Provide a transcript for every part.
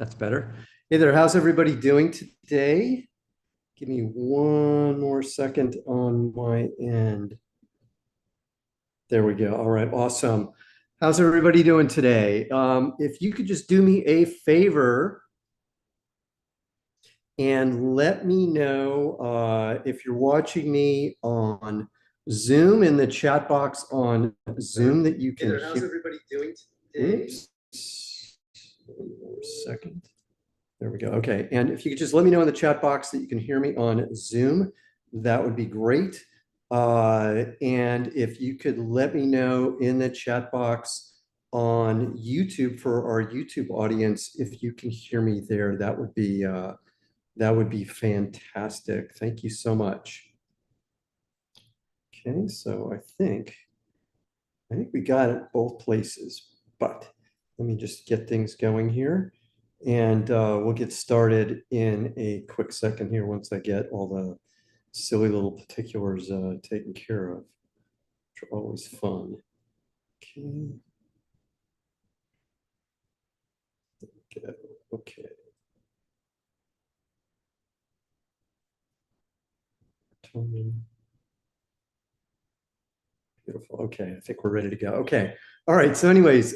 That's better. Hey there, how's everybody doing today? Give me one more second on my end. There we go. All right, awesome. How's everybody doing today? If you could just do me a favor and let me know if you're watching me on Zoom in the chat box on Zoom that you can hear. How's everybody doing today? Oops. One more second. There we go. Okay. And if you could just let me know in the chat box that you can hear me on Zoom, that would be great. And if you could let me know in the chat box on YouTube for our YouTube audience, if you can hear me there, that would be fantastic. Thank you so much. Okay, so I think we got it both places, but let me just get things going here. And we'll get started in a quick second here once I get all the silly little particulars taken care of, which are always fun. Okay. Okay. Beautiful. Okay, I think we're ready to go. Okay. All right. So anyways,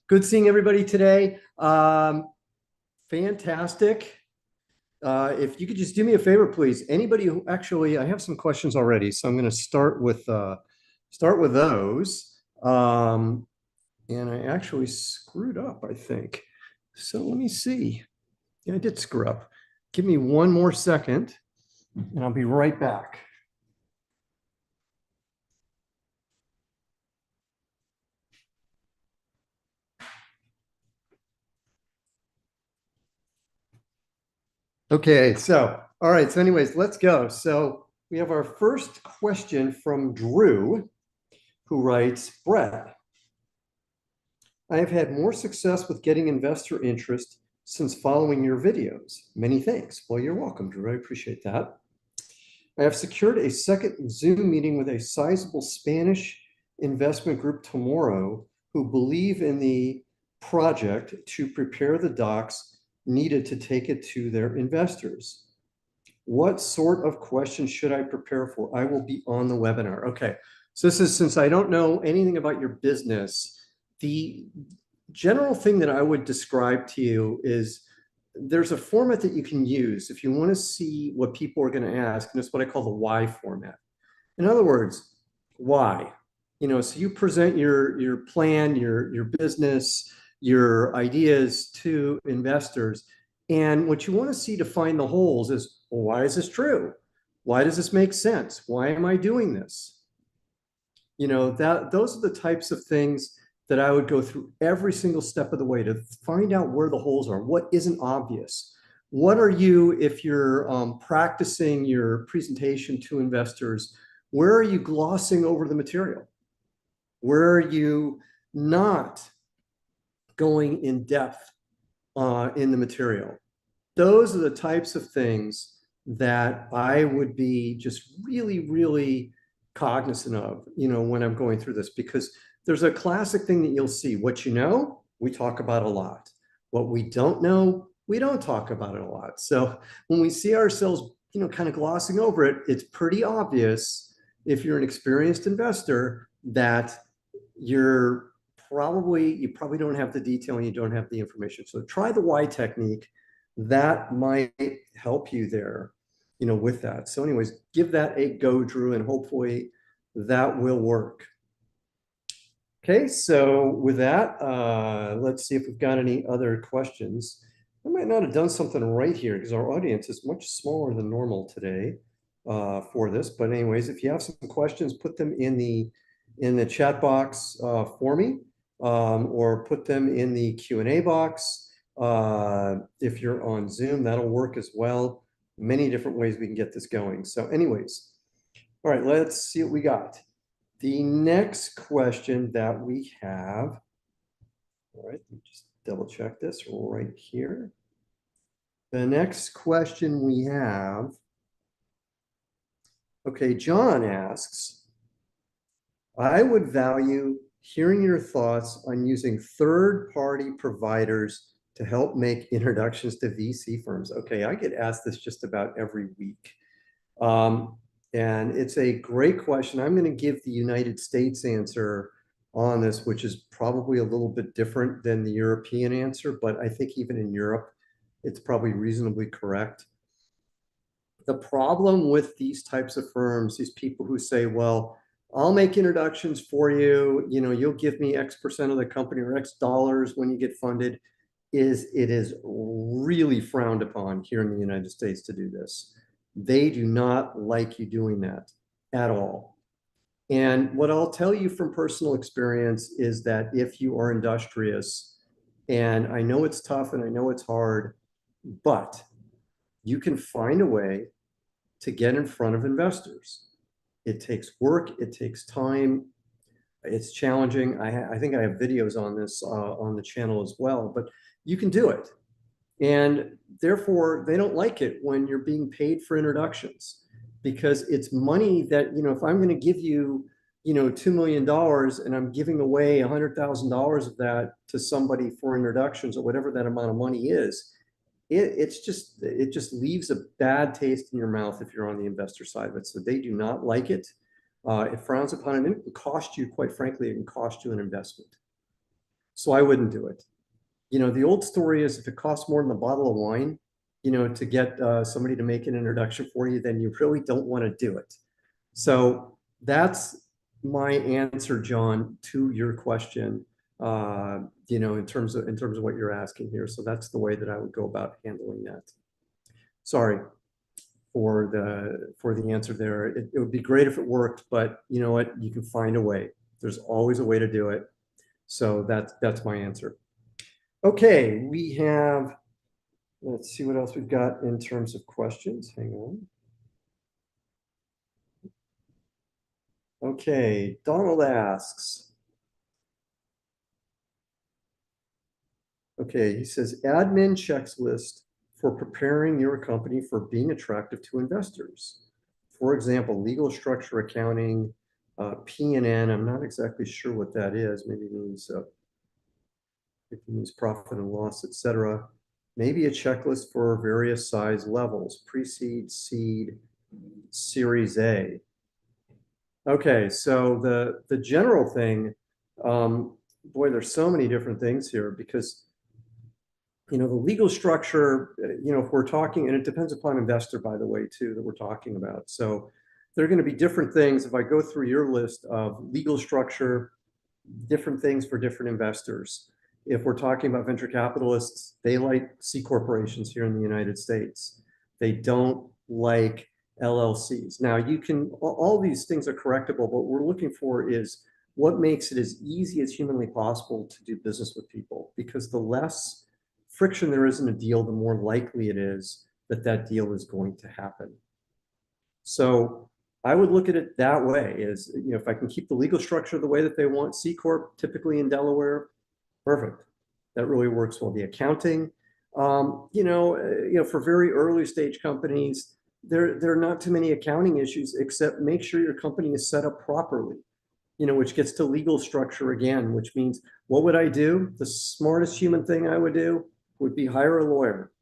good seeing everybody today. Fantastic. If you could just do me a favor, please. Anybody who actually, I have some questions already, so I'm going to start with those. And I actually screwed up, I think. So let me see. Yeah, I did screw up. Give me one more second, and I'll be right back. Okay, so, all right. So anyways, let's go. So we have our first question from Drew, who writes, Brett, I have had more success with getting investor interest since following your videos. Many thanks. Well, you're welcome, Drew. I appreciate that. I have secured a second Zoom meeting with a sizable Spanish investment group tomorrow who believe in the project to prepare the docs needed to take it to their investors. What sort of questions should I prepare for? I will be on the webinar. Okay, so this is, since I don't know anything about your business, the general thing that I would describe to you is there's a format that you can use if you want to see what people are going to ask, and it's what I call the why format. In other words, why? So you present your plan, your business, your ideas to investors, and what you want to see to find the holes is, well, why is this true? Why does this make sense? Why am I doing this? Those are the types of things that I would go through every single step of the way to find out where the holes are, what isn't obvious. What are you, if you're practicing your presentation to investors, where are you glossing over the material? Where are you not going in depth in the material? Those are the types of things that I would be just really, really cognizant of, when I'm going through this, because there's a classic thing that you'll see. What you know, we talk about a lot. What we don't know, we don't talk about it a lot. So when we see ourselves, kind of glossing over it, it's pretty obvious if you're an experienced investor that you probably don't have the detail and you don't have the information. So try the why technique. That might help you there, with that. So anyways, give that a go, Drew, and hopefully that will work. Okay, so with that, let's see if we've got any other questions. I might not have done something right here because our audience is much smaller than normal today for this. But anyways, if you have some questions, put them in the chat box for me, or put them in the Q&A box. If you're on Zoom, that'll work as well. Many different ways we can get this going. So anyways, all right, let's see what we got. The next question that we have, all right, let me just double check this right here. The next question we have, okay, John asks, I would value hearing your thoughts on using third-party providers to help make introductions to VC firms. Okay, I get asked this just about every week. And it's a great question. I'm going to give the United States answer on this, which is probably a little bit different than the European answer, but I think even in Europe, it's probably reasonably correct. The problem with these types of firms, these people who say, well, I'll make introductions for you, you'll give me X% of the company or X dollars when you get funded, is it is really frowned upon here in the United States to do this. They do not like you doing that at all. And what I'll tell you from personal experience is that if you are industrious, and I know it's tough and I know it's hard, but you can find a way to get in front of investors. It takes work, it takes time, it's challenging. I think I have videos on this on the channel as well, but you can do it. And therefore, they don't like it when you're being paid for introductions, because it's money that, if I'm going to give you, $2 million and I'm giving away $100,000 of that to somebody for introductions or whatever that amount of money is, it just leaves a bad taste in your mouth if you're on the investor side of it. So they do not like it. It frowns upon it. It can cost you, quite frankly, it can cost you an investment. So I wouldn't do it. The old story is if it costs more than a bottle of wine, to get somebody to make an introduction for you, then you really don't want to do it. So that's my answer, John, to your question. In terms of what you're asking here. So that's the way that I would go about handling that. Sorry for the answer there. It would be great if it worked, but you know what? You can find a way. There's always a way to do it. So that's my answer. Okay, let's see what else we've got in terms of questions. Hang on. Okay, Donald asks, okay, he says, admin checklist for preparing your company for being attractive to investors. For example, legal structure accounting, P&N. I'm not exactly sure what that is. Maybe it means profit and loss, etc. Maybe a checklist for various size levels, pre-seed, seed, Series A. Okay, so the general thing, boy, there's so many different things here because the legal structure, if we're talking, and it depends upon investor, by the way, too, that we're talking about. So there are going to be different things. If I go through your list of legal structure, different things for different investors. If we're talking about venture capitalists, they like C corporations here in the United States. They don't like LLCs. Now, all these things are correctable. What we're looking for is what makes it as easy as humanly possible to do business with people, because the less friction there is in a deal, the more likely it is that that deal is going to happen. So I would look at it that way, is, if I can keep the legal structure the way that they want, C Corp, typically in Delaware, perfect. That really works well. The accounting, for very early stage companies, there are not too many accounting issues, except make sure your company is set up properly, which gets to legal structure again, which means, what would I do? The smartest human thing I would do would be hire a lawyer.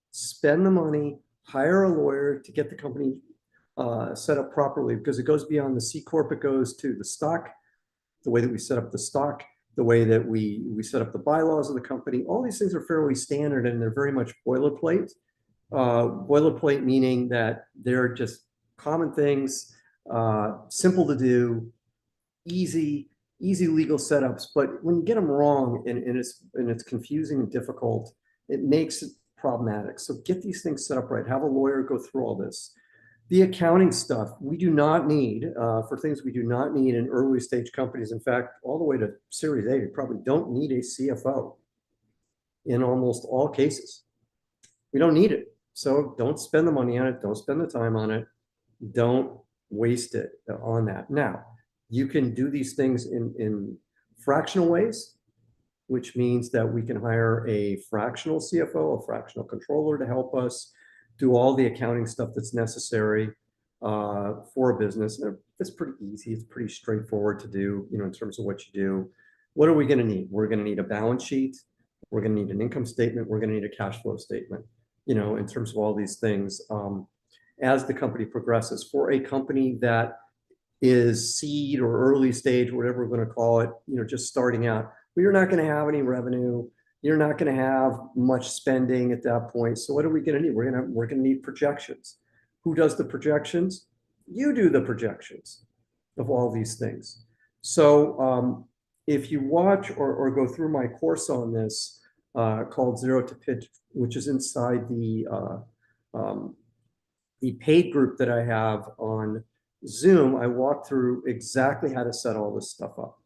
Spend the money, hire a lawyer to get the company set up properly, because it goes beyond the C Corp, it goes to the stock, the way that we set up the stock, the way that we set up the bylaws of the company. All these things are fairly standard and they're very much boilerplate. Boilerplate meaning that they're just common things, simple to do, easy legal setups. But when you get them wrong and it's confusing and difficult, it makes it problematic. So get these things set up right. Have a lawyer go through all this. The accounting stuff, we do not need, for things we do not need in early stage companies. In fact, all the way to Series A, you probably don't need a CFO in almost all cases. We don't need it. So don't spend the money on it. Don't spend the time on it. Don't waste it on that. Now, you can do these things in fractional ways, which means that we can hire a fractional CFO, a fractional controller to help us do all the accounting stuff that's necessary for a business. It's pretty easy. It's pretty straightforward to do, in terms of what you do. What are we going to need? We're going to need a balance sheet. We're going to need an income statement. We're going to need a cash flow statement, you know, in terms of all these things as the company progresses. For a company that is seed or early stage, whatever we're going to call it, you know, just starting out, but you're not going to have any revenue. You're not going to have much spending at that point. So what are we going to need? We're going to need projections. Who does the projections? You do the projections of all these things. So if you watch or go through my course on this called Zero to Pitch, which is inside the paid group that I have on Zoom, I walk through exactly how to set all this stuff up,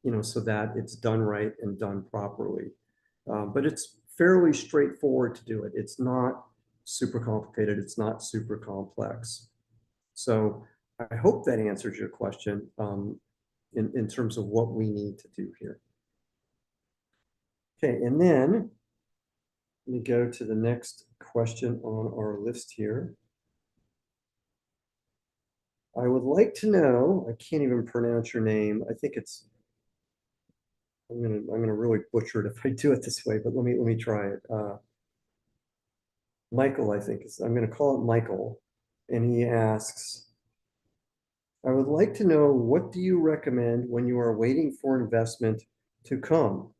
you know, so that it's done right and done properly. But it's fairly straightforward to do it. It's not super complicated. It's not super complex. So I hope that answers your question in terms of what we need to do here. Okay, and then let me go to the next question on our list here. I would like to know, I can't even pronounce your name. I think it's, I'm gonna really butcher it if I do it this way, but let me try it. Michael, I think I'm gonna call it Michael, and he asks, I would like to know, what do you recommend when you are waiting for investment to come?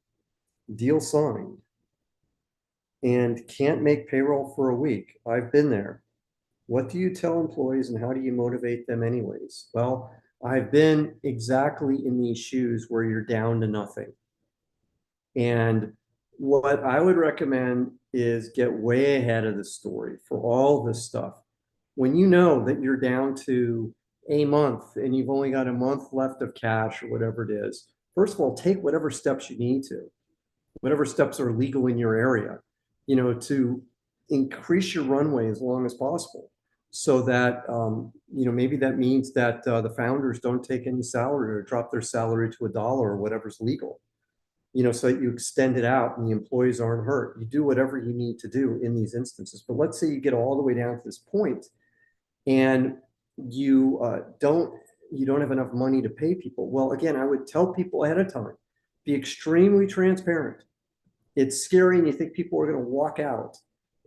Deal signed and can't make payroll for a week. I've been there. What do you tell employees and how do you motivate them anyways? Well, I've been exactly in these shoes where you're down to nothing. And what I would recommend is get way ahead of the story for all this stuff. When you know that you're down to a month and you've only got a month left of cash or whatever it is, first of all, take whatever steps you need to, whatever steps are legal in your area, you know, to increase your runway as long as possible. So that, you know, maybe that means that the founders don't take any salary or drop their salary to $1 or whatever's legal, you know, so that you extend it out and the employees aren't hurt. You do whatever you need to do in these instances. But let's say you get all the way down to this point and you don't have enough money to pay people. Well, again, I would tell people ahead of time, be extremely transparent. It's scary and you think people are going to walk out.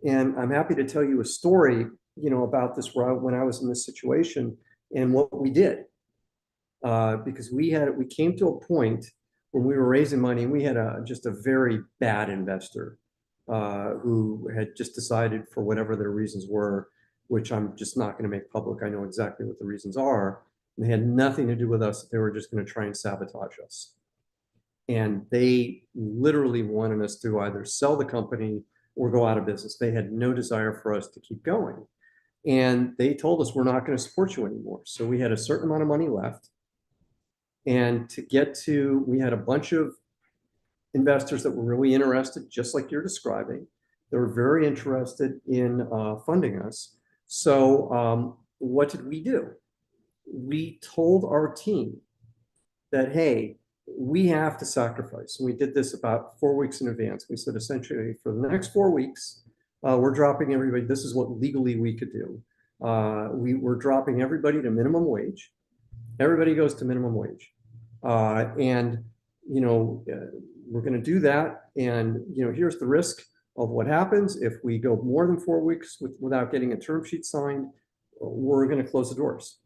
And I'm happy to tell you a story, you know, about this when I was in this situation and what we did. Because we came to a point when we were raising money and we had just a very bad investor who had just decided, for whatever their reasons were, which I'm just not going to make public. I know exactly what the reasons are. They had nothing to do with us. They were just going to try and sabotage us. And they literally wanted us to either sell the company or go out of business. They had no desire for us to keep going. And they told us, we're not going to support you anymore. So we had a certain amount of money left. And we had a bunch of investors that were really interested, just like you're describing. They were very interested in funding us. So what did we do? We told our team that, hey, we have to sacrifice. And we did this about 4 weeks in advance. We said, essentially, for the next 4 weeks, we're dropping everybody. This is what legally we could do. We were dropping everybody to minimum wage. Everybody goes to minimum wage. And, you know, we're going to do that. And, you know, here's the risk of what happens if we go more than 4 weeks without getting a term sheet signed. We're going to close the doors.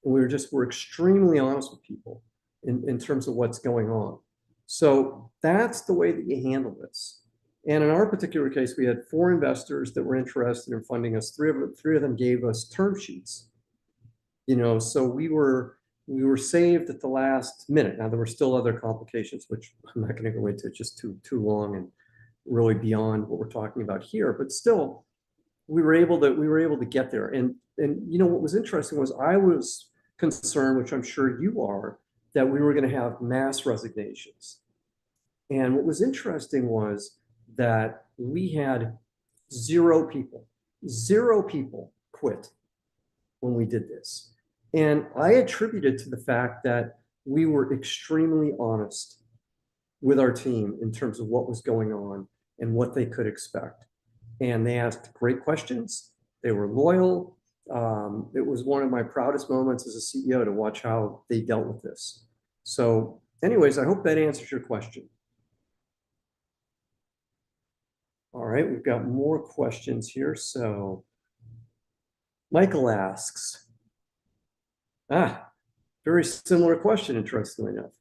And we're extremely honest with people in terms of what's going on. So that's the way that you handle this. And in our particular case, we had 4 investors that were interested in funding us. Three of them gave us term sheets. You know, so we were saved at the last minute. Now there were still other complications, which I'm not going to go into, just too long and really beyond what we're talking about here. But still, we were able to get there. And you know what was interesting was I was concerned, which I'm sure you are, that we were going to have mass resignations. And what was interesting was that we had 0 people quit when we did this. And I attribute it to the fact that we were extremely honest with our team in terms of what was going on and what they could expect. And they asked great questions. They were loyal. It was one of my proudest moments as a CEO to watch how they dealt with this. So anyways, I hope that answers your question. All right, we've got more questions here. So Michael asks, very similar question, interestingly enough.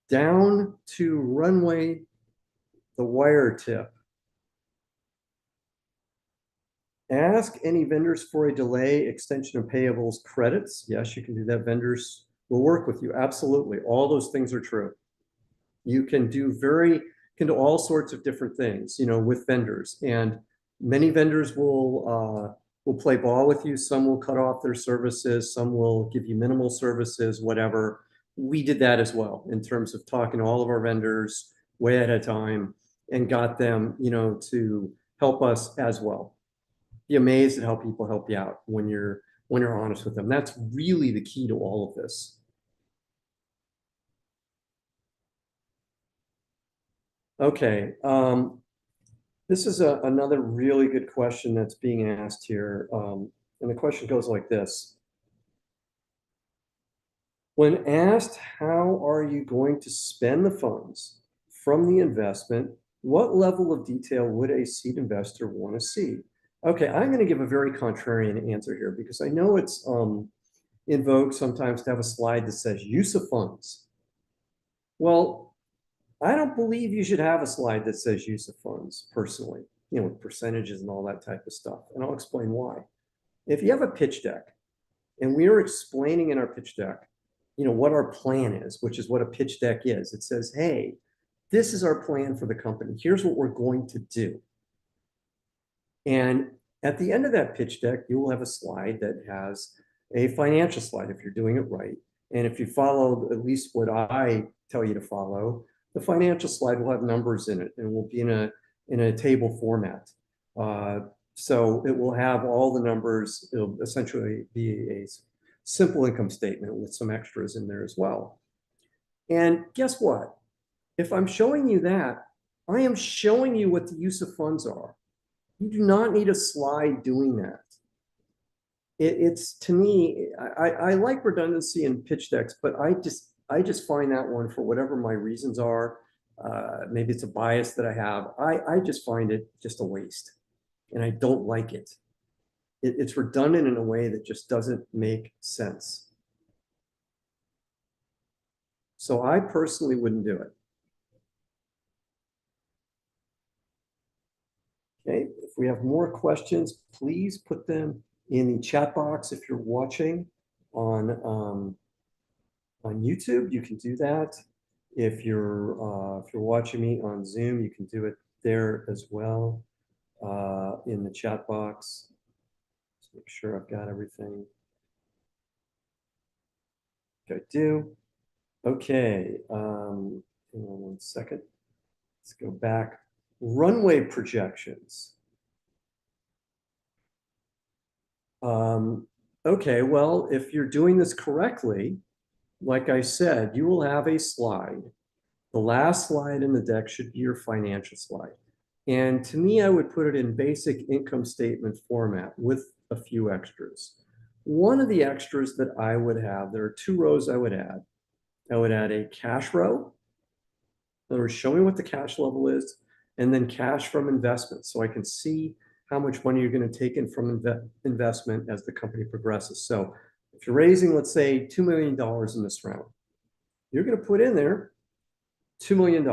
Down to runway, the wire tip. Ask any vendors for a delay, extension of payables, credits. Yes, you can do that. Vendors will work with you. Absolutely. All those things are true. You can do all sorts of different things, with vendors. And many vendors will play ball with you. Some will cut off their services. Some will give you minimal services, whatever. We did that as well in terms of talking to all of our vendors way ahead of time and got them, to help us as well. Be amazed at how people help you out when you're honest with them. That's really the key to all of this. Okay. This is another really good question that's being asked here. And the question goes like this. When asked, how are you going to spend the funds from the investment, what level of detail would a seed investor want to see? Okay, I'm going to give a very contrarian answer here because I know it's in vogue sometimes to have a slide that says use of funds. Well, I don't believe you should have a slide that says use of funds personally, with percentages and all that type of stuff. And I'll explain why. If you have a pitch deck and we are explaining in our pitch deck, what our plan is, which is what a pitch deck is. It says, hey, this is our plan for the company. Here's what we're going to do. And at the end of that pitch deck, you will have a slide that has a financial slide if you're doing it right. And if you follow at least what I tell you to follow, the financial slide will have numbers in it and will be in a table format. So it will have all the numbers. It'll essentially be a simple income statement with some extras in there as well. And guess what? If I'm showing you that, I am showing you what the use of funds are. You do not need a slide doing that. It's to me, I like redundancy in pitch decks, but I just find that one, for whatever my reasons are, maybe it's a bias that I have, I just find it just a waste. And I don't like it. It's redundant in a way that just doesn't make sense. So I personally wouldn't do it. Okay, if we have more questions, please put them in the chat box. If you're watching on YouTube, you can do that. If you're watching me on Zoom, you can do it there as well, in the chat box. Just make sure I've got everything. I do. Okay. Hang on one second. Let's go back. Runway projections. Okay, well, if you're doing this correctly, like I said, you will have a slide. The last slide in the deck should be your financial slide. And to me, I would put it in basic income statement format with a few extras. One of the extras that I would have, there are 2 rows I would add. I would add a cash row. In other words, show me what the cash level is, and then cash from investment, so I can see how much money you're going to take in from investment as the company progresses. So if you're raising, let's say, $2 million in this round, you're going to put in there $2 million.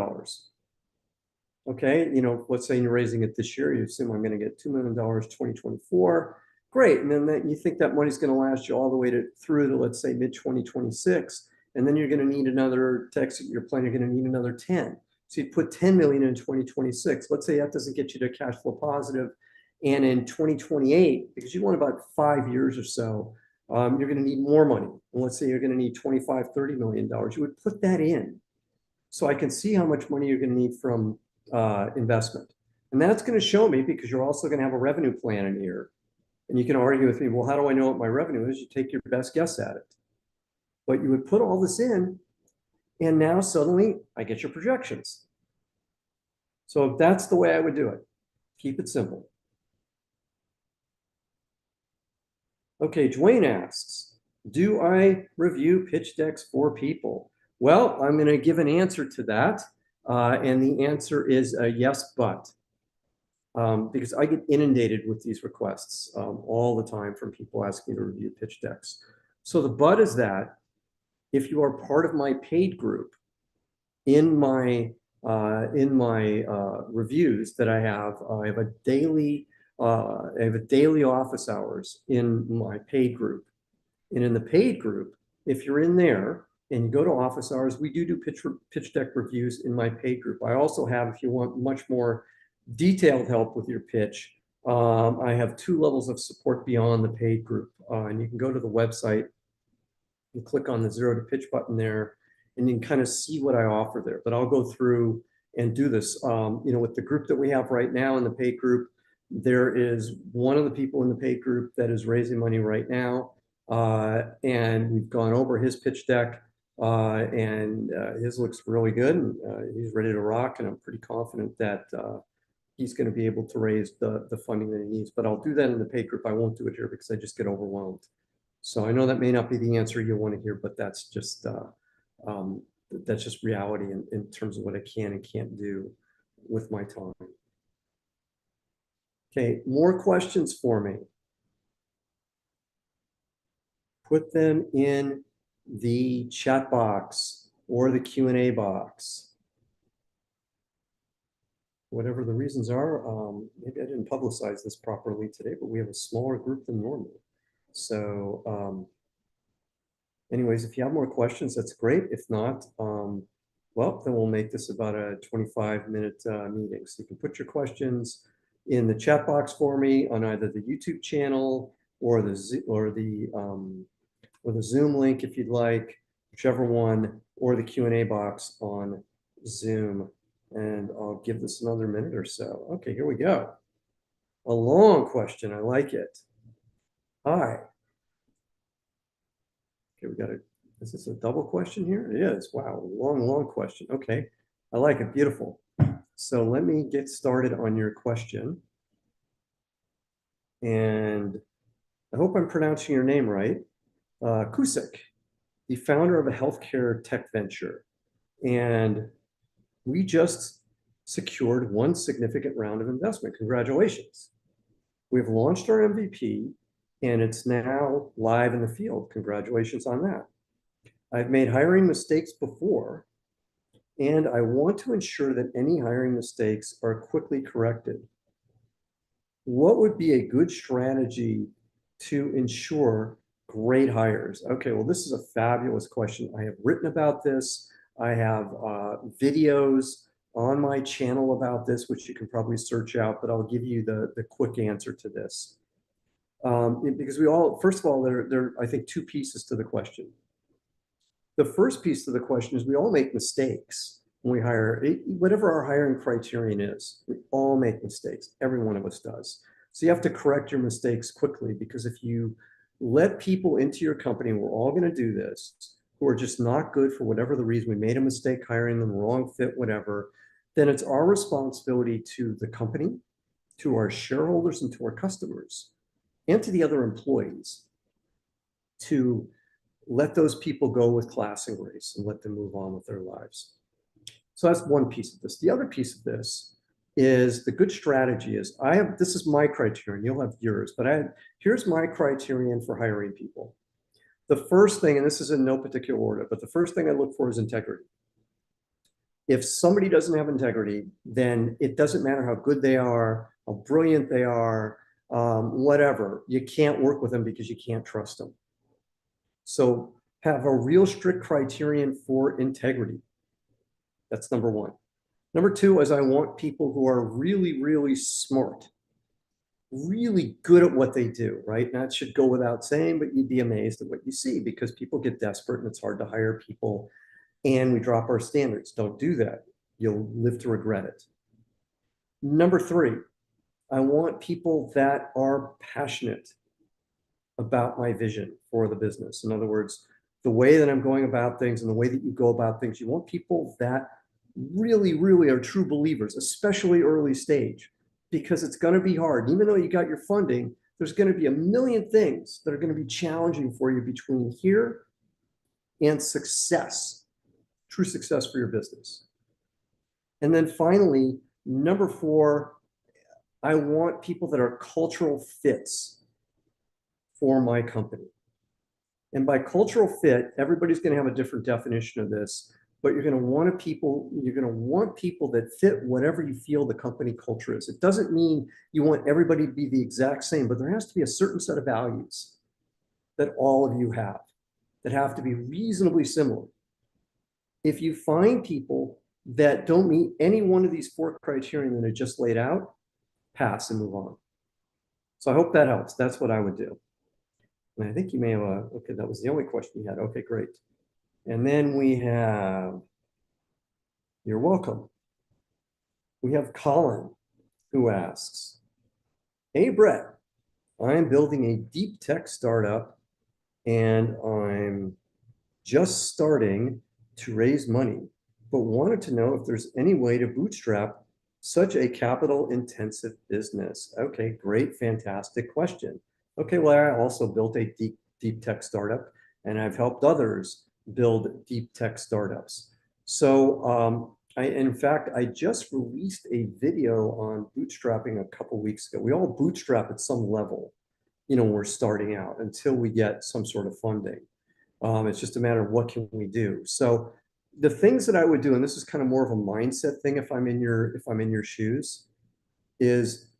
Okay, let's say you're raising it this year. You assume I'm going to get $2 million 2024. Great, and then you think that money's going to last you all the way through to, let's say, mid-2026. And then you're going to need another your plan, you're going to need another 10. So you put 10 million in 2026. Let's say that doesn't get you to cash flow positive. And in 2028, because you want about 5 years or so, you're going to need more money. And let's say you're going to need $25, $30 million. You would put that in so I can see how much money you're going to need from investment. And that's going to show me, because you're also going to have a revenue plan in here. And you can argue with me, well, how do I know what my revenue is? You take your best guess at it. But you would put all this in, and now suddenly I get your projections. So that's the way I would do it. Keep it simple. Okay, Dwayne asks, do I review pitch decks for people? Well, I'm going to give an answer to that. And the answer is a yes, but. because I get inundated with these requests all the time from people asking me to review pitch decks. So the but is that if you are part of my paid group in my reviews that I have daily office hours in my paid group. And in the paid group, if you're in there and you go to office hours, we do pitch deck reviews in my paid group. I also have, if you want much more detailed help with your pitch, I have 2 levels of support beyond the paid group. And you can go to the website, you click on the 0 to pitch button there, and you can kind of see what I offer there. But I'll go through and do this. With the group that we have right now in the paid group, there is one of the people in the paid group that is raising money right now. And we've gone over his pitch deck, and his looks really good. And he's ready to rock. And I'm pretty confident that he's going to be able to raise the funding that he needs. But I'll do that in the paid group. I won't do it here because I just get overwhelmed. So I know that may not be the answer you want to hear, but that's just reality in terms of what I can and can't do with my time. Okay, more questions for me. Put them in the chat box or the Q&A box. Whatever the reasons are, maybe I didn't publicize this properly today, but we have a smaller group than normal. So anyways, if you have more questions, that's great. If not, well, then we'll make this about a 25-minute meeting. So you can put your questions in the chat box for me on either the YouTube channel or the Zoom link if you'd like, whichever one, or the Q&A box on Zoom. And I'll give this another minute or so. Okay, here we go. A long question. I like it. Hi. Okay, is this a double question here? It is. Wow, long question. Okay, I like it. Beautiful. So let me get started on your question. And I hope I'm pronouncing your name right. Kusik, the founder of a healthcare tech venture. And we just secured one significant round of investment. Congratulations. We've launched our MVP and it's now live in the field. Congratulations on that. I've made hiring mistakes before, and I want to ensure that any hiring mistakes are quickly corrected. What would be a good strategy to ensure great hires? Okay, well, this is a fabulous question. I have written about this. I have videos on my channel about this, which you can probably search out, but I'll give you the quick answer to this. Because first of all, there are, I think, 2 pieces to the question. The first piece of the question is we all make mistakes when we hire, whatever our hiring criterion is. We all make mistakes. Every one of us does. So you have to correct your mistakes quickly, because if you let people into your company, and we're all going to do this, who are just not good for whatever the reason, we made a mistake hiring them, wrong fit, whatever, then it's our responsibility to the company, to our shareholders, and to our customers, and to the other employees to let those people go with class and grace and let them move on with their lives. So that's one piece of this. The other piece of this is the good strategy is this is my criterion, you'll have yours, but here's my criterion for hiring people. The first thing, and this is in no particular order, but the first thing I look for is integrity. If somebody doesn't have integrity, then it doesn't matter how good they are, how brilliant they are, whatever, you can't work with them because you can't trust them. So have a real strict criterion for integrity. That's number one. Number two is I want people who are really, really smart, really good at what they do, right? And that should go without saying, but you'd be amazed at what you see because people get desperate and it's hard to hire people and we drop our standards. Don't do that. You'll live to regret it. Number three, I want people that are passionate about my vision for the business. In other words, the way that I'm going about things and the way that you go about things, you want people that really, really are true believers, especially early stage, because it's going to be hard. Even though you got your funding, there's going to be a million things that are going to be challenging for you between here and success, true success for your business. And then finally, number four, I want people that are cultural fits for my company. And by cultural fit, everybody's going to have a different definition of this, but you're going to want people that fit whatever you feel the company culture is. It doesn't mean you want everybody to be the exact same, but there has to be a certain set of values that all of you have that have to be reasonably similar. If you find people that don't meet any one of these 4 criteria that I just laid out, pass and move on. So I hope that helps. That's what I would do. And I think you may have okay, that was the only question you had. Okay, great. And then we have, you're welcome. We have Colin who asks, hey, Brett, I'm building a deep tech startup and I'm just starting to raise money, but wanted to know if there's any way to bootstrap such a capital intensive business. Okay, great, fantastic question. Okay, well, I also built a deep tech startup and I've helped others build deep tech startups. So in fact, I just released a video on bootstrapping a couple weeks ago. We all bootstrap at some level, when we're starting out until we get some sort of funding. It's just a matter of what can we do. So the things that I would do, and this is kind of more of a mindset thing if I'm in your shoes, is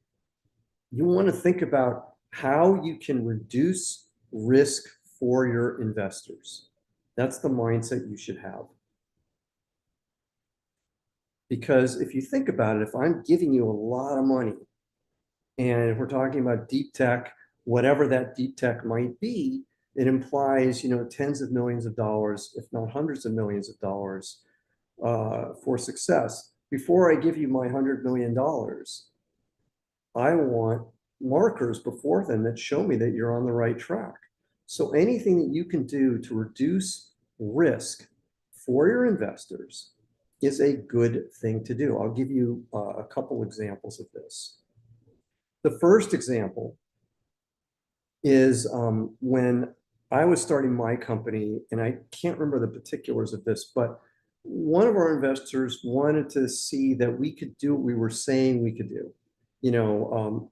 you want to think about how you can reduce risk for your investors. That's the mindset you should have. Because if you think about it, if I'm giving you a lot of money, and if we're talking about deep tech, whatever that deep tech might be, it implies, tens of millions of dollars, if not hundreds of millions of dollars for success. Before I give you my $100 million, I want markers before then that show me that you're on the right track. So anything that you can do to reduce risk for your investors is a good thing to do. I'll give you a couple examples of this. The first example is when I was starting my company, and I can't remember the particulars of this, but one of our investors wanted to see that we could do what we were saying we could do. Look,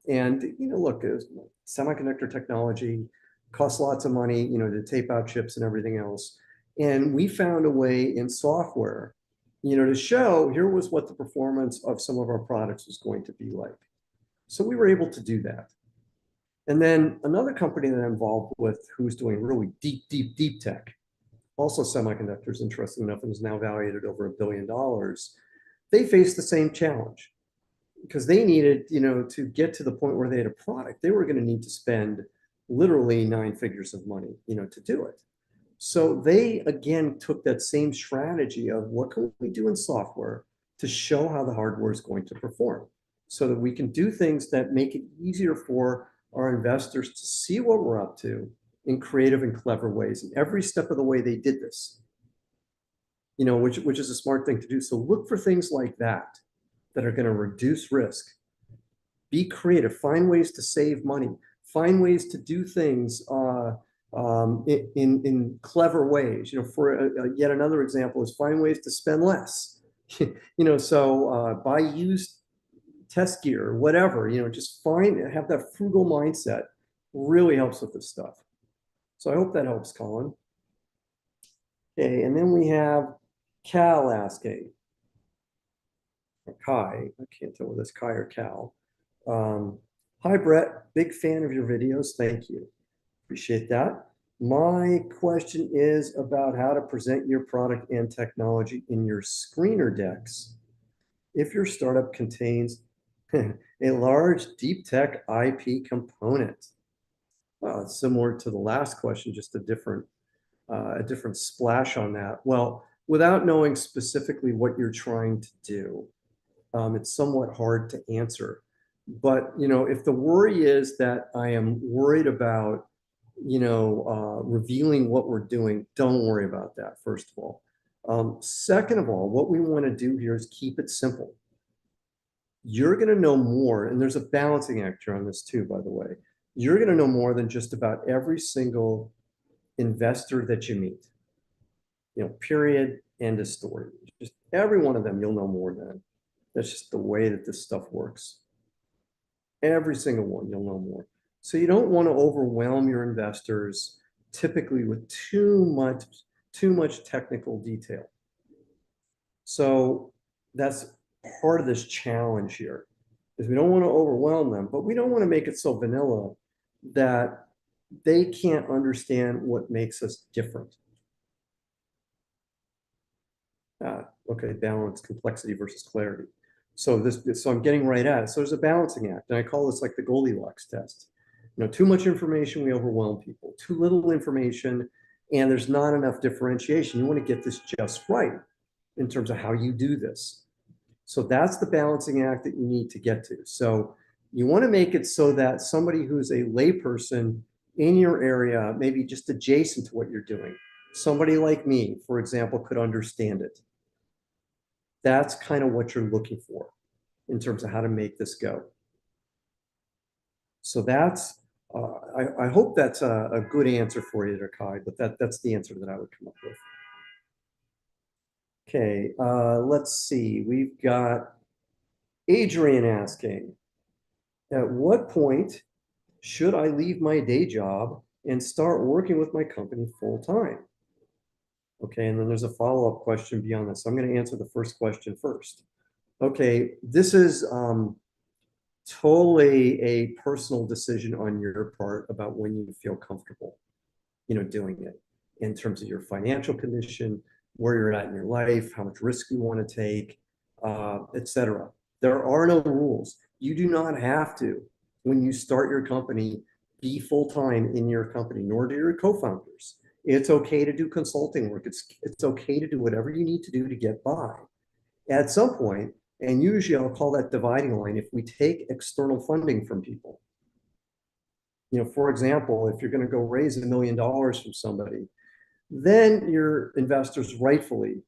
semiconductor technology costs lots of money, to tape out chips and everything else. And we found a way in software, to show here was what the performance of some of our products was going to be like. So we were able to do that. And then another company that I'm involved with who's doing really deep tech, also semiconductors, interesting enough, and is now valued at over $1 billion. They faced the same challenge because they needed, to get to the point where they had a product, they were going to need to spend literally 9 figures of money, to do it. So they, again, took that same strategy of what can we do in software to show how the hardware is going to perform so that we can do things that make it easier for our investors to see what we're up to in creative and clever ways. And every step of the way they did this, which is a smart thing to do. So look for things like that are going to reduce risk. Be creative, find ways to save money, find ways to do things in clever ways. For yet another example is find ways to spend less. So buy used test gear or whatever. Just have that frugal mindset. Really helps with this stuff. So I hope that helps, Colin. Okay, and then we have Cal asking, or Kai, I can't tell whether it's Kai or Cal. Hi, Brett, big fan of your videos. Thank you. Appreciate that. My question is about how to present your product and technology in your screener decks. If your startup contains a large deep tech IP component. Well, it's similar to the last question, just a different splash on that. Well, without knowing specifically what you're trying to do, it's somewhat hard to answer. But if the worry is that I am worried about revealing what we're doing, don't worry about that, first of all. Second of all, what we want to do here is keep it simple. You're going to know more, and there's a balancing act here on this too, by the way. You're going to know more than just about every single investor that you meet. Period, end of story. Just every one of them, you'll know more than. That's just the way that this stuff works. Every single one, you'll know more. So you don't want to overwhelm your investors typically with too much technical detail. So that's part of this challenge here, is we don't want to overwhelm them, but we don't want to make it so vanilla that they can't understand what makes us different. Okay, balance, complexity versus clarity. So I'm getting right at it. So there's a balancing act, and I call this like the Goldilocks test. Too much information, we overwhelm people. Too little information, and there's not enough differentiation. You want to get this just right in terms of how you do this. So that's the balancing act that you need to get to. So you want to make it so that somebody who's a layperson in your area, maybe just adjacent to what you're doing, somebody like me, for example, could understand it. That's kind of what you're looking for in terms of how to make this go. So I hope that's a good answer for you there, Kai, but that's the answer that I would come up with. Okay, let's see. We've got Adrian asking, at what point should I leave my day job and start working with my company full time? Okay, and then there's a follow-up question beyond this. So I'm going to answer the first question first. Okay, this is totally a personal decision on your part about when you feel comfortable, doing it in terms of your financial condition, where you're at in your life, how much risk you want to take, etc. There are no rules. You do not have to, when you start your company, be full-time in your company, nor do your co-founders. It's okay to do consulting work. It's okay to do whatever you need to do to get by. At some point, and usually I'll call that dividing line, if we take external funding from people. For example, if you're going to go raise $1 million from somebody, then your investors rightfully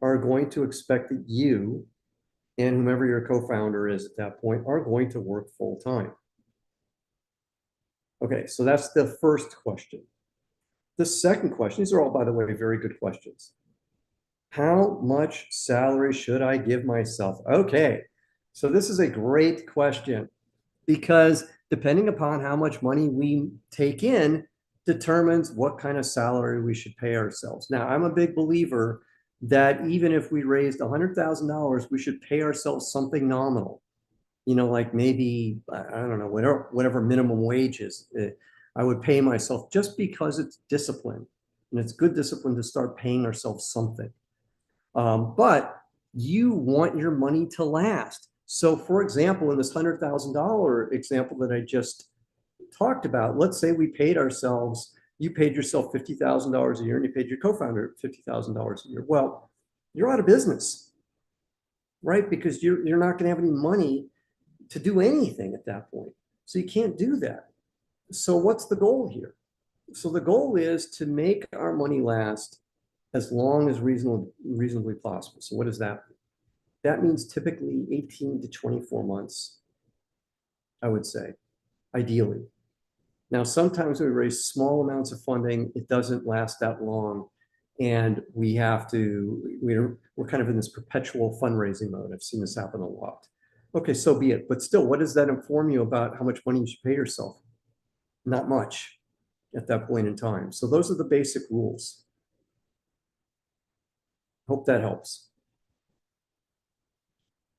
are going to expect that you and whomever your co-founder is at that point are going to work full time. Okay, so that's the first question. The second question, these are all, by the way, very good questions. How much salary should I give myself? Okay, so this is a great question because depending upon how much money we take in determines what kind of salary we should pay ourselves. Now, I'm a big believer that even if we raised $100,000, we should pay ourselves something nominal. Like maybe, I don't know, whatever minimum wage is. I would pay myself just because it's discipline. And it's good discipline to start paying ourselves something. But you want your money to last. So for example, in this $100,000 example that I just talked about, let's say you paid yourself $50,000 a year and you paid your co-founder $50,000 a year. Well, you're out of business, right? Because you're not going to have any money to do anything at that point. So you can't do that. So what's the goal here? So the goal is to make our money last as long as reasonably possible. So what does that mean? That means typically 18 to 24 months, I would say, ideally. Now, sometimes we raise small amounts of funding, it doesn't last that long. And we're kind of in this perpetual fundraising mode. I've seen this happen a lot. Okay, so be it. But still, what does that inform you about how much money you should pay yourself? Not much at that point in time. So those are the basic rules. Hope that helps.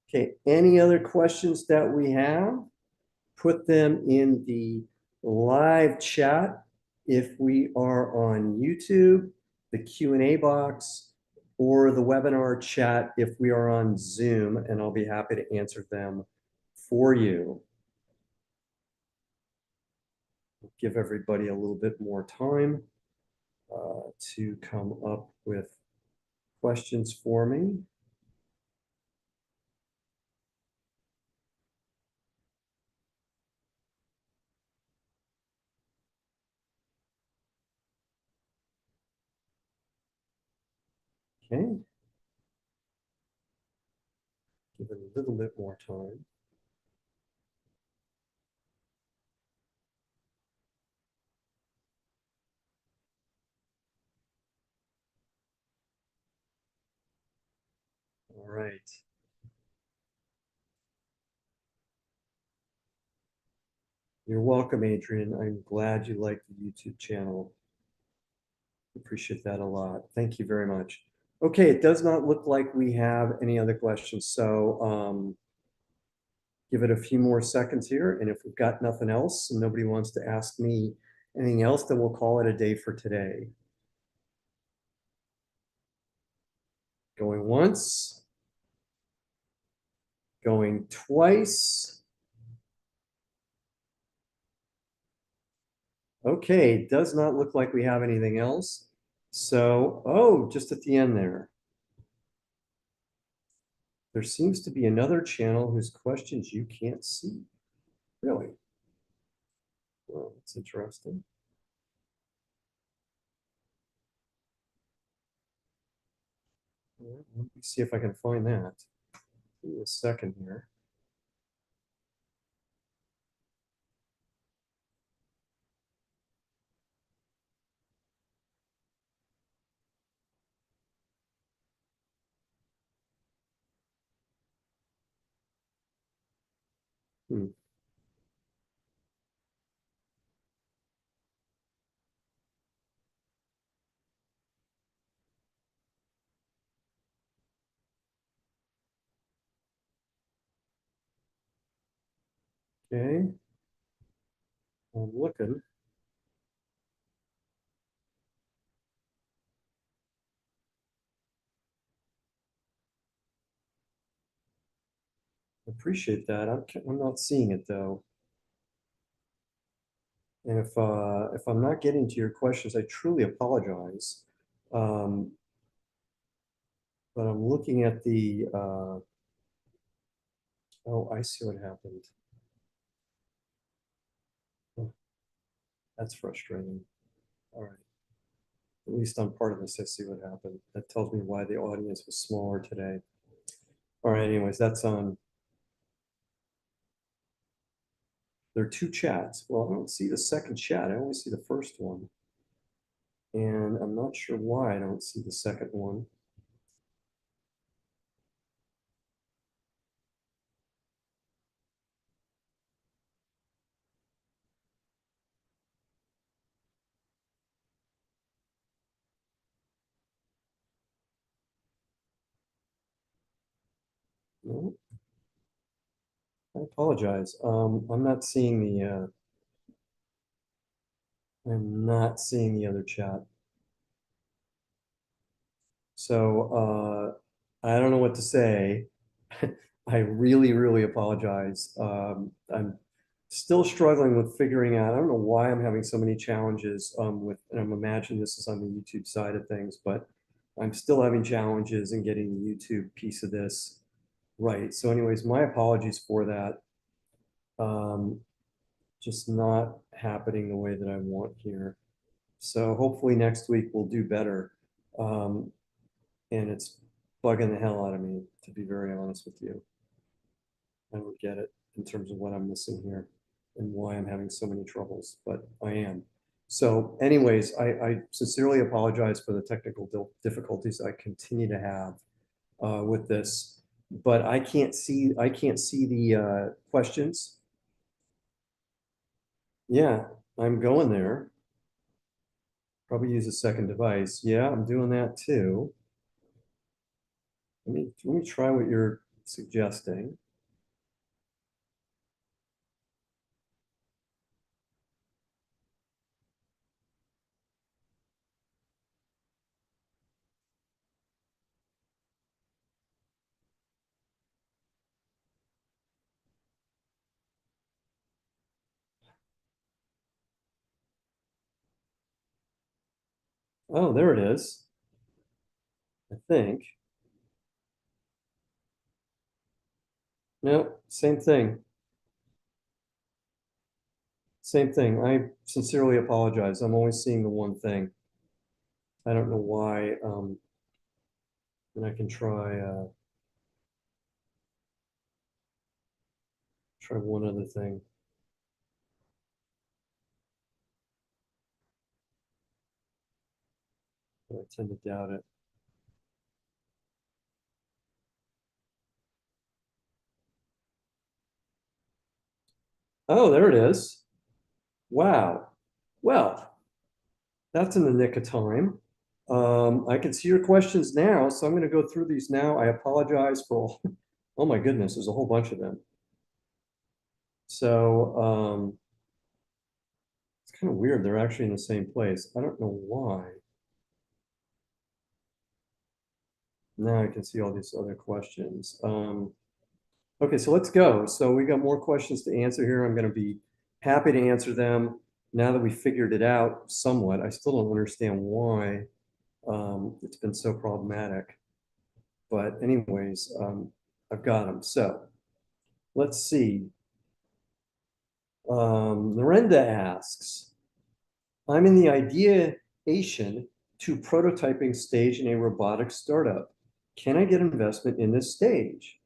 Okay, any other questions that we have? Put them in the live chat if we are on YouTube, the Q&A box, or the webinar chat if we are on Zoom, and I'll be happy to answer them for you. Give everybody a little bit more time to come up with questions for me. Okay. Give it a little bit more time. All right. You're welcome, Adrian. I'm glad you like the YouTube channel. Appreciate that a lot. Thank you very much. Okay, it does not look like we have any other questions, so give it a few more seconds here, and if we've got nothing else and nobody wants to ask me anything else, then we'll call it a day for today. Going once. Going twice. Okay, does not look like we have anything else. So, oh, just at the end there. There seems to be another channel whose questions you can't see. Really? Well, that's interesting. Let me see if I can find that. Give me a second here. Hmm. Okay. I'm looking. Appreciate that. I'm not seeing it though. And if I'm not getting to your questions, I truly apologize. Um, but I'm looking at the oh, I see what happened. Oh, that's frustrating. All right. At least on part of this, I see what happened. That tells me why the audience was smaller today. All right, anyways, that's on. There are two chats. Well, I don't see the second chat. I only see the first one. And I'm not sure why I don't see the second one. No, I apologize. I'm not seeing I'm not seeing the other chat. So I don't know what to say. I really, really apologize. I'm still struggling with figuring out. I don't know why I'm having so many challenges with, and I'm imagining this is on the YouTube side of things, but I'm still having challenges in getting the YouTube piece of this right. So, anyways, my apologies for that. Um, just not happening the way that I want here. So hopefully next week we'll do better. Um, and it's bugging the hell out of me, to be very honest with you. I don't get it in terms of what I'm missing here and why I'm having so many troubles, but I am. So anyways, I sincerely apologize for the technical difficulties I continue to have with this, but I can't see the questions. Yeah, I'm going there. Probably use a second device. Yeah, I'm doing that too. Let me try what you're suggesting. Oh, there it is. I think. No, same thing. Same thing. I sincerely apologize. I'm only seeing the one thing. I don't know why. And I can try one other thing. But I tend to doubt it. Oh, there it is. Wow. Well, that's in the nick of time. I can see your questions now, so I'm going to go through these now. I apologize for all, oh my goodness, there's a whole bunch of them. So it's kind of weird. They're actually in the same place. I don't know why. Now I can see all these other questions. Okay, so let's go. So we got more questions to answer here. I'm going to be happy to answer them now that we figured it out somewhat. I still don't understand why it's been so problematic. But anyways, I've got them. So let's see. Narenda asks, I'm in the ideation to prototyping stage in a robotic startup. Can I get investment in this stage?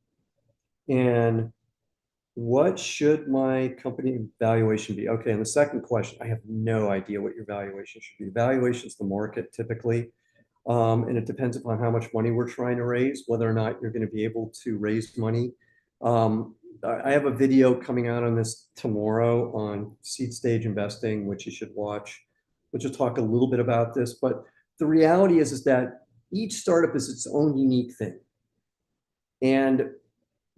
And what should my company valuation be? Okay, and the second question, I have no idea what your valuation should be. Valuation is the market typically, and it depends upon how much money we're trying to raise, whether or not you're going to be able to raise money. I have a video coming out on this tomorrow on seed stage investing, which you should watch, which will talk a little bit about this. But the reality is that each startup is its own unique thing. And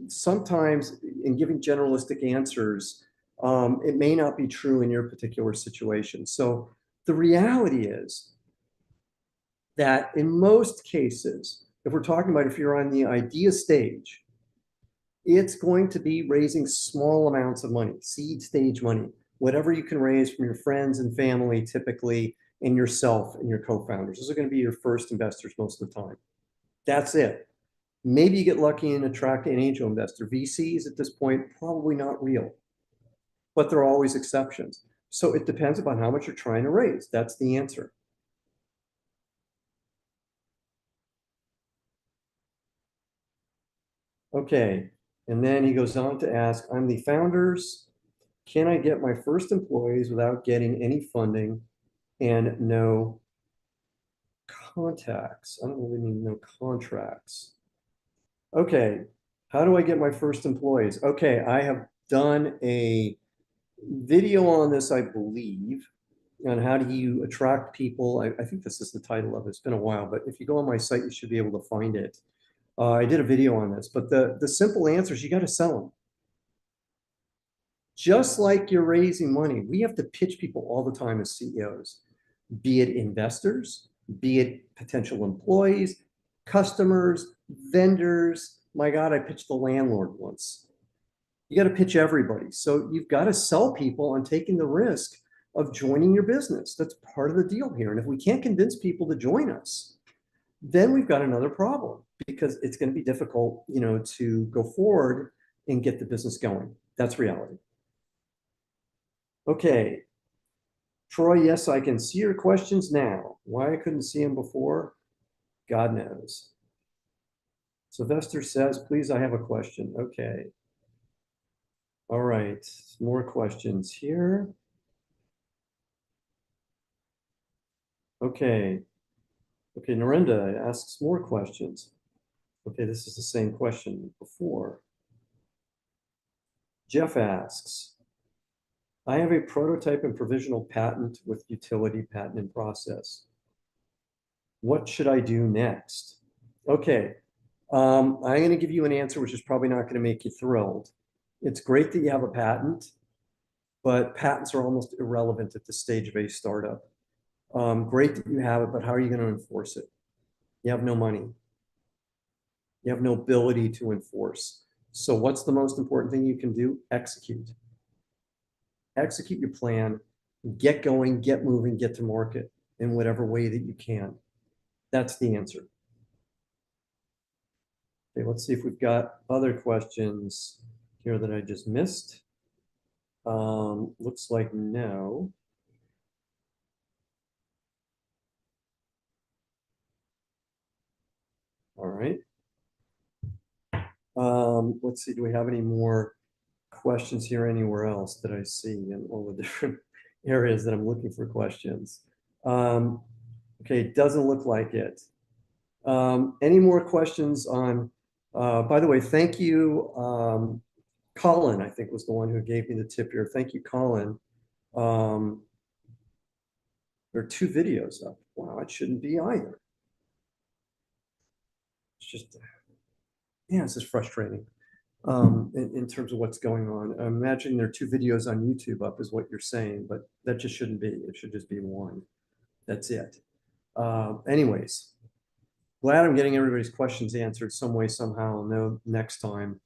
sometimes in giving generalistic answers, it may not be true in your particular situation. So the reality is that in most cases, if we're talking about if you're on the idea stage, it's going to be raising small amounts of money, seed stage money, whatever you can raise from your friends and family, typically, and yourself and your co-founders. Those are going to be your first investors most of the time. That's it. Maybe you get lucky and attract an angel investor. VCs at this point, probably not real, but there are always exceptions. So it depends upon how much you're trying to raise. That's the answer. Okay. And then he goes on to ask, I'm the founders. Can I get my first employees without getting any funding and no contacts? I don't really mean no contracts. Okay. How do I get my first employees? Okay. I have done a video on this, I believe, on how do you attract people. I think this is the title of it. It's been a while, but if you go on my site, you should be able to find it. I did a video on this, but the simple answer is you got to sell them. Just like you're raising money, we have to pitch people all the time as CEOs, be it investors, be it potential employees, customers, vendors. My God, I pitched the landlord once. You got to pitch everybody. So you've got to sell people on taking the risk of joining your business. That's part of the deal here. And if we can't convince people to join us, then we've got another problem because it's going to be difficult, to go forward and get the business going. That's reality. Okay. Troy, yes, I can see your questions now. Why I couldn't see them before, God knows. Sylvester says, please, I have a question. Okay. All right. More questions here. Okay. Okay, Narenda asks more questions. Okay, this is the same question before. Jeff asks, I have a prototype and provisional patent with utility patent in process. What should I do next? Okay, I'm going to give you an answer which is probably not going to make you thrilled. It's great that you have a patent, but patents are almost irrelevant at the stage of a startup. Great that you have it, but how are you going to enforce it? You have no money. You have no ability to enforce. So what's the most important thing you can do? Execute. Execute your plan, get going, get moving, get to market in whatever way that you can. That's the answer. Okay, let's see if we've got other questions here that I just missed. Looks like no. All right. Let's see, do we have any more questions here anywhere else that I see in all the different areas that I'm looking for questions? Okay, it doesn't look like it. Any more questions on, by the way, thank you. Colin, I think was the one who gave me the tip here. Thank you, Colin. Um, there are 2 videos up. Wow, it shouldn't be either. It's just, yeah, this is frustrating in terms of what's going on. I imagine there are 2 videos on YouTube up is what you're saying, but that just shouldn't be. It should just be one. That's it. Anyways, glad I'm getting everybody's questions answered some way, somehow. I'll know next time.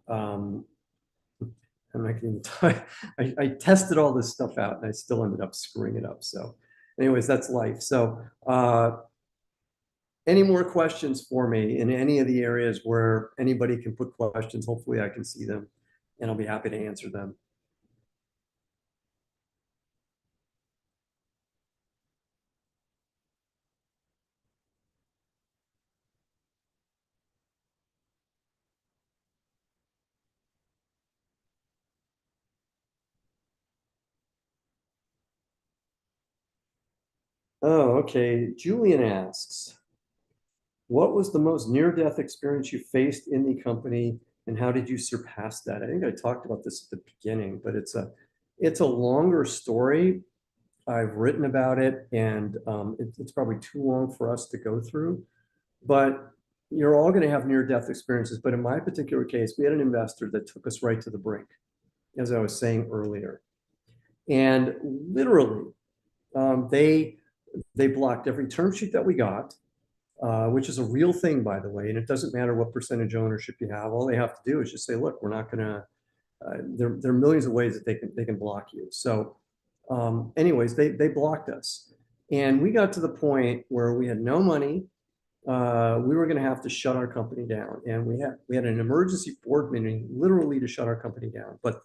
Um, I'm not going to I tested all this stuff out and I still ended up screwing it up. So anyways, that's life. So any more questions for me in any of the areas where anybody can put questions? Hopefully I can see them and I'll be happy to answer them. Oh, okay. Julian asks, what was the most near-death experience you faced in the company and how did you surpass that? I think I talked about this at the beginning, but it's a longer story. I've written about it and it's probably too long for us to go through, but you're all going to have near-death experiences. But in my particular case, we had an investor that took us right to the brink, as I was saying earlier. And literally, they blocked every term sheet that we got, which is a real thing, by the way. And it doesn't matter what percentage ownership you have. All they have to do is just say, look, we're not going to, there are millions of ways that they can block you. So anyways, they blocked us. And we got to the point where we had no money. We were going to have to shut our company down. And we had an emergency board meeting literally to shut our company down. But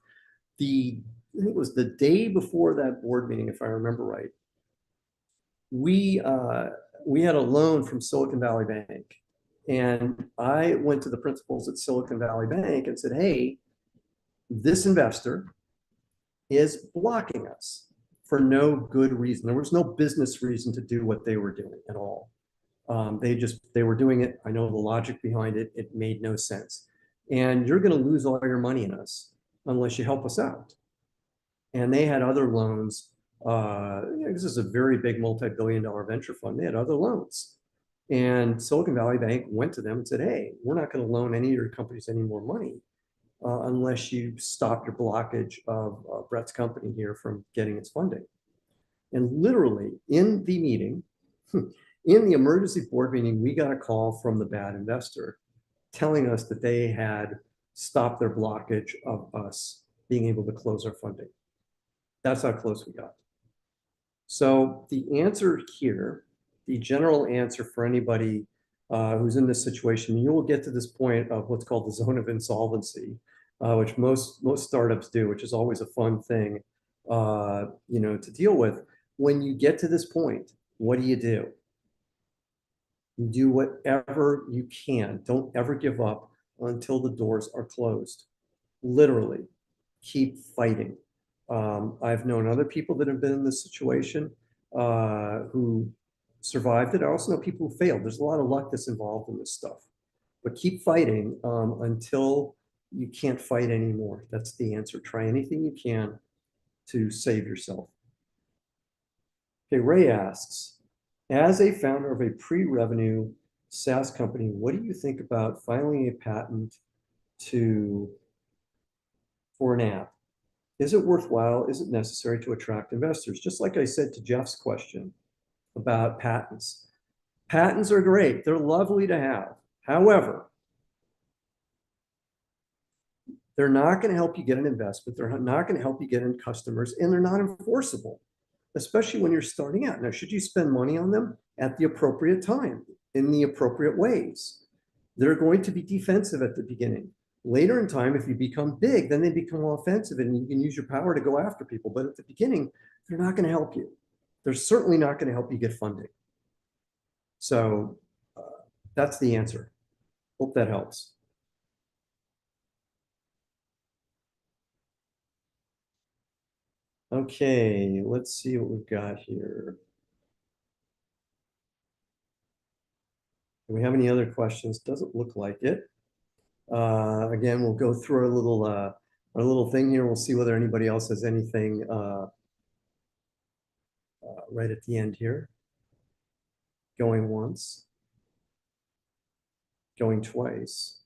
I think it was the day before that board meeting, if I remember right, we had a loan from Silicon Valley Bank. And I went to the principals at Silicon Valley Bank and said, hey, this investor is blocking us for no good reason. There was no business reason to do what they were doing at all. They were doing it. I know the logic behind it. It made no sense. And you're going to lose all your money in us unless you help us out. And they had other loans. This is a very big multi-billion-dollar venture fund. They had other loans. And Silicon Valley Bank went to them and said, hey, we're not going to loan any of your companies any more money unless you stop your blockage of Brett's company here from getting its funding. And literally in the meeting, in the emergency board meeting, we got a call from the bad investor telling us that they had stopped their blockage of us being able to close our funding. That's how close we got. So the answer here, the general answer for anybody who's in this situation, you will get to this point of what's called the zone of insolvency, which most startups do, which is always a fun thing, to deal with. When you get to this point, what do? You do whatever you can. Don't ever give up until the doors are closed. Literally, keep fighting. I've known other people that have been in this situation who survived it. I also know people who failed. There's a lot of luck that's involved in this stuff. But keep fighting until you can't fight anymore. That's the answer. Try anything you can to save yourself. Okay, Ray asks, as a founder of a pre-revenue SaaS company, what do you think about filing a patent for an app? Is it worthwhile? Is it necessary to attract investors? Just like I said to Jeff's question about patents. Patents are great. They're lovely to have. However, they're not going to help you get an investment. They're not going to help you get in customers, and they're not enforceable, especially when you're starting out. Now, should you spend money on them at the appropriate time, in the appropriate ways? They're going to be defensive at the beginning. Later in time, if you become big, then they become offensive and you can use your power to go after people. But at the beginning, they're not going to help you. They're certainly not going to help you get funding. So that's the answer. Hope that helps. Okay, let's see what we've got here. Do we have any other questions? Doesn't look like it. Again, we'll go through our little thing here. We'll see whether anybody else has anything right at the end here. Going once. Going twice.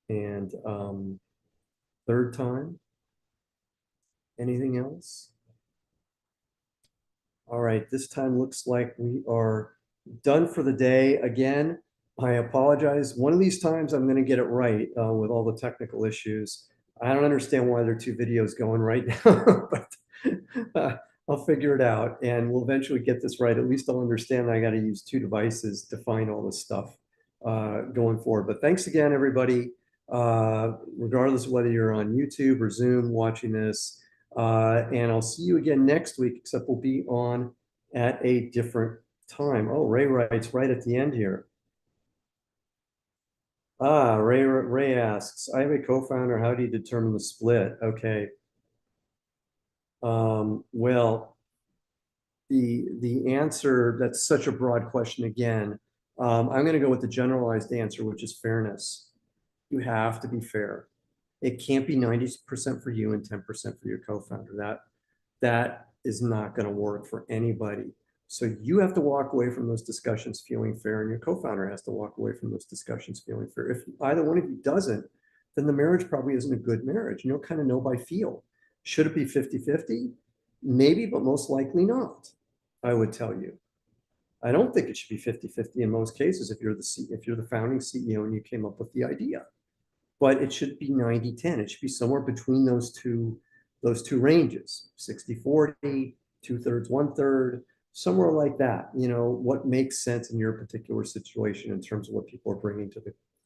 And third time. Anything else? All right, this time looks like we are done for the day. Again, I apologize. One of these times I'm going to get it right with all the technical issues. I don't understand why there are two videos going right now, but I'll figure it out and we'll eventually get this right. At least I'll understand that I got to use two devices to find all this stuff going forward. But thanks again, everybody, regardless of whether you're on YouTube or Zoom watching this. And I'll see you again next week, except we'll be on at a different time. Oh, Ray writes right at the end here. Ray asks, I have a co-founder. How do you determine the split? Okay. Well, the answer, that's such a broad question again. I'm going to go with the generalized answer, which is fairness. You have to be fair. It can't be 90% for you and 10% for your co-founder. That is not going to work for anybody. So you have to walk away from those discussions feeling fair, and your co-founder has to walk away from those discussions feeling fair. If either one of you doesn't, then the marriage probably isn't a good marriage. And you'll kind of know by feel. Should it be 50-50? Maybe, but most likely not, I would tell you. I don't think it should be 50-50 in most cases if you're the founding CEO and you came up with the idea. But it should be 90-10. It should be somewhere between those two ranges, 60-40, 2/3, 1/3, somewhere like that. You know, what makes sense in your particular situation in terms of what people are bringing to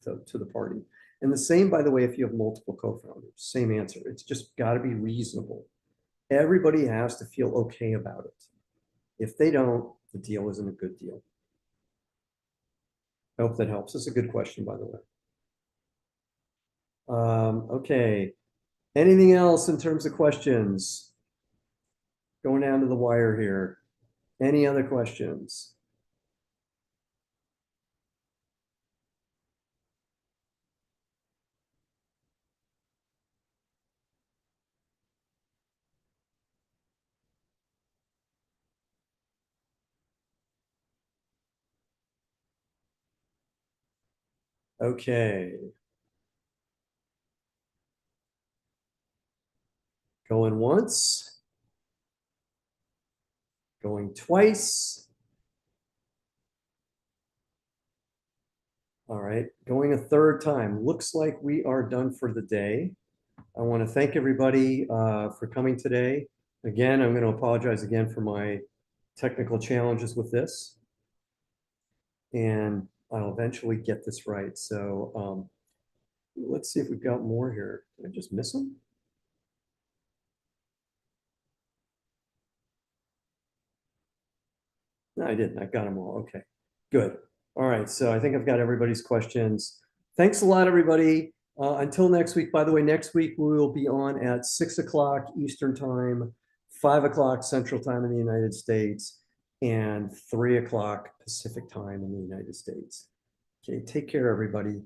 the party. And the same, by the way, if you have multiple co-founders, same answer. It's just got to be reasonable. Everybody has to feel okay about it. If they don't, the deal isn't a good deal. I hope that helps. It's a good question, by the way. Okay. Anything else in terms of questions? Going down to the wire here. Any other questions? Okay. Going once. Going twice. All right, going a third time. Looks like we are done for the day. I want to thank everybody for coming today. Again, I'm going to apologize again for my technical challenges with this. And I'll eventually get this right. So let's see if we've got more here. Did I just miss them? No, I didn't. I got them all. Okay, good. All right, so I think I've got everybody's questions. Thanks a lot, everybody. Until next week, by the way, next week we will be on at 6 o'clock Eastern time, 5 o'clock Central time in the United States, and 3 o'clock Pacific time in the United States. Okay, take care, everybody.